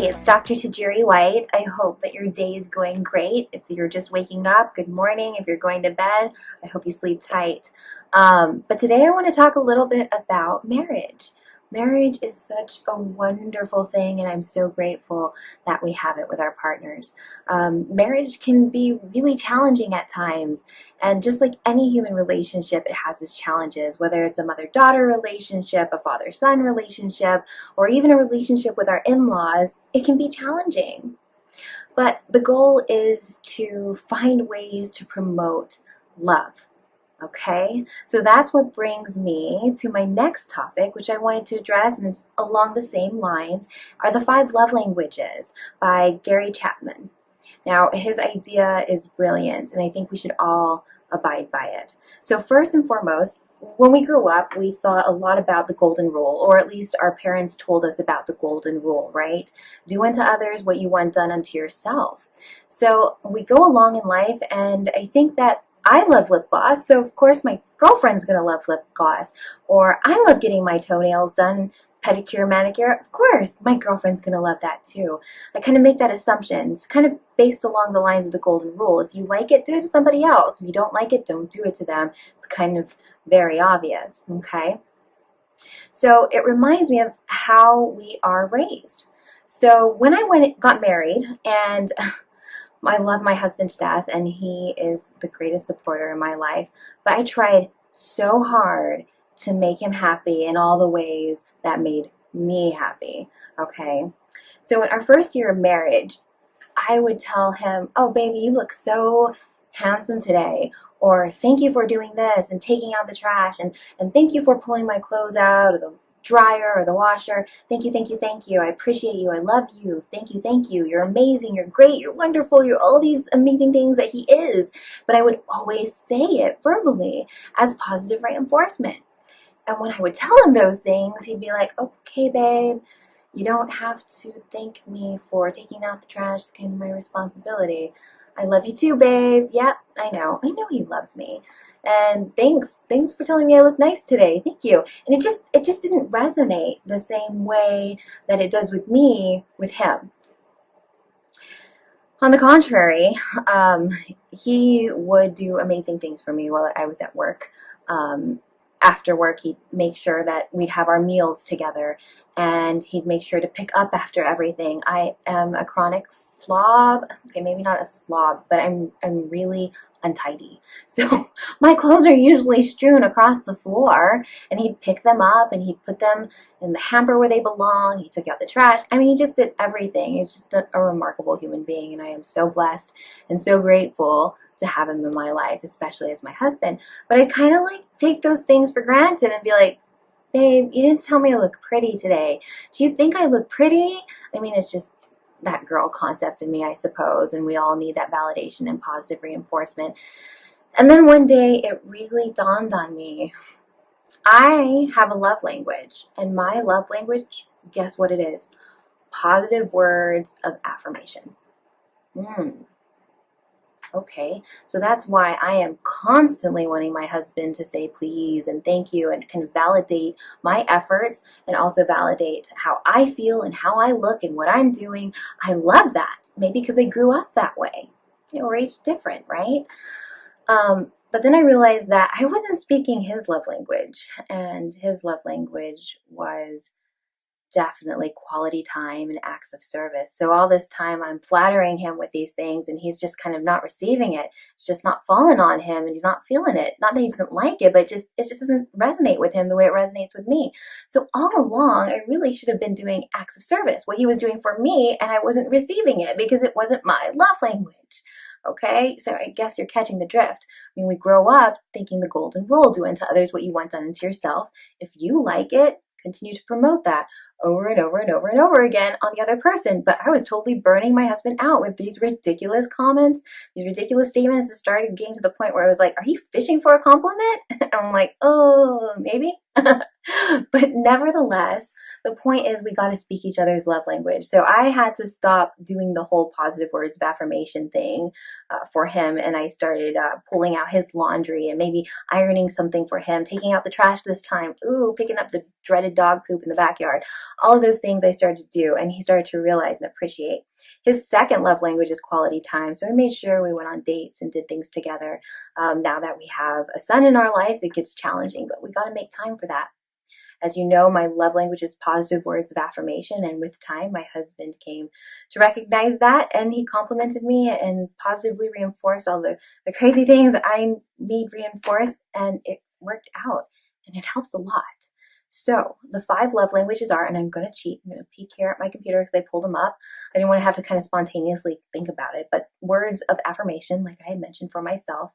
it's Dr. Tajiri-White. I hope that your day is going great. If you're just waking up, good morning. If you're going to bed, I hope you sleep tight. But today I want to talk a little bit about marriage. Marriage is such a wonderful thing, and I'm so grateful that we have it with our partners. Marriage can be really challenging at times, and just like any human relationship, it has its challenges, whether it's a mother-daughter relationship, a father-son relationship, or even a relationship with our in-laws. It can be challenging. But the goal is to find ways to promote love. Okay, so that's what brings me to my next topic, which I wanted to address, and is along the same lines, are the 5 love languages by Gary Chapman. Now, his idea is brilliant, and I think we should all abide by it. So first and foremost, when we grew up, we thought a lot about the golden rule, or at least our parents told us about the golden rule, right? Do unto others what you want done unto yourself. So we go along in life, and I think that I love lip gloss, so of course my girlfriend's going to love lip gloss. Or I love getting my toenails done, pedicure, manicure. Of course, my girlfriend's going to love that too. I kind of make that assumption. It's kind of based along the lines of the golden rule. If you like it, do it to somebody else. If you don't like it, don't do it to them. It's kind of very obvious, okay? So it reminds me of how we are raised. So when I got married, and I love my husband to death, and he is the greatest supporter in my life. But I tried so hard to make him happy in all the ways that made me happy, okay? So in our first year of marriage, I would tell him, oh, baby, you look so handsome today. Or thank you for doing this and taking out the trash. And thank you for pulling my clothes out of the dryer or the washer. Thank you, thank you, thank you. I appreciate you. I love you. Thank you, thank you. You're amazing. You're great. You're wonderful. You're all these amazing things that he is. But I would always say it verbally as positive reinforcement. And when I would tell him those things, he'd be like, okay, babe, you don't have to thank me for taking out the trash. It's kind of my responsibility. I love you too, babe. Yep, I know he loves me. And thanks for telling me I look nice today. Thank you. And it just didn't resonate the same way that it does with me with him. On the contrary, he would do amazing things for me while I was at work. After work, he'd make sure that we'd have our meals together, and he'd make sure to pick up after everything. I am a chronic slob. Okay, maybe not a slob, but I'm really untidy. So my clothes are usually strewn across the floor, and he'd pick them up and he'd put them in the hamper where they belong. He took out the trash. I mean, he just did everything. He's just a remarkable human being, and I am so blessed and so grateful to have him in my life, especially as my husband. But I kind of like take those things for granted and be like, babe, you didn't tell me I look pretty today. Do you think I look pretty? I mean, it's just that girl concept in me, I suppose, and we all need that validation and positive reinforcement. And then one day it really dawned on me. I have a love language, and my love language, guess what it is? Positive words of affirmation. Okay, so that's why I am constantly wanting my husband to say please and thank you, and can validate my efforts and also validate how I feel and how I look and what I'm doing. I love that. Maybe because I grew up that way. We're each different, right? But then I realized that I wasn't speaking his love language, and his love language was definitely quality time and acts of service. So all this time I'm flattering him with these things, and he's just kind of not receiving it. It's just not falling on him, and he's not feeling it. Not that he doesn't like it, but it just doesn't resonate with him the way it resonates with me. So all along, I really should have been doing acts of service, what he was doing for me, and I wasn't receiving it because it wasn't my love language. Okay, so I guess you're catching the drift. I mean, we grow up thinking the golden rule, do unto others what you want done unto yourself. If you like it, continue to promote that over and over and over and over again on the other person. But I was totally burning my husband out with these ridiculous comments, these ridiculous statements. It started getting to the point where I was like, are you fishing for a compliment? And I'm like, oh, maybe. But But nevertheless, the point is we got to speak each other's love language. So I had to stop doing the whole positive words of affirmation thing for him. And I started pulling out his laundry and maybe ironing something for him, taking out the trash this time, ooh, picking up the dreaded dog poop in the backyard. All of those things I started to do. And he started to realize and appreciate. His second love language is quality time. So we made sure we went on dates and did things together. Now that we have a son in our lives, it gets challenging, but we got to make time for that. As you know, my love language is positive words of affirmation, and with time, my husband came to recognize that, and he complimented me and positively reinforced all the crazy things I need reinforced, and it worked out, and it helps a lot. So the 5 love languages are, and I'm going to cheat. I'm going to peek here at my computer because I pulled them up. I didn't want to have to kind of spontaneously think about it, but words of affirmation, like I had mentioned for myself,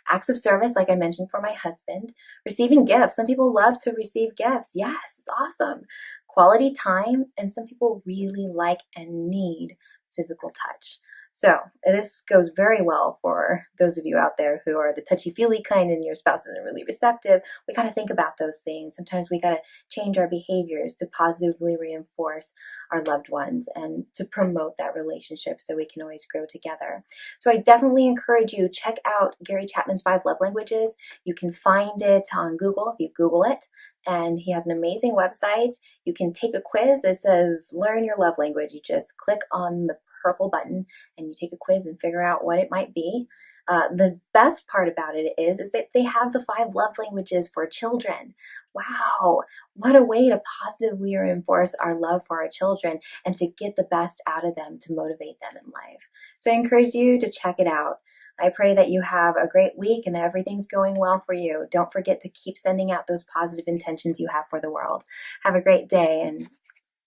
acts of service, like I mentioned for my husband, receiving gifts. Some people love to receive gifts. Yes, it's awesome. Quality time, and some people really like and need physical touch. So this goes very well for those of you out there who are the touchy-feely kind and your spouse isn't really receptive. We got to think about those things. Sometimes we got to change our behaviors to positively reinforce our loved ones and to promote that relationship so we can always grow together. So I definitely encourage you, check out Gary Chapman's 5 love languages. You can find it on Google if you Google it. And he has an amazing website. You can take a quiz. It says, learn your love language. You just click on the purple button and you take a quiz and figure out what it might be. The best part about it is that they have the 5 love languages for children. Wow, what a way to positively reinforce our love for our children and to get the best out of them to motivate them in life. So I encourage you to check it out. I pray that you have a great week and that everything's going well for you. Don't forget to keep sending out those positive intentions you have for the world. Have a great day and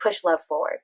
push love forward.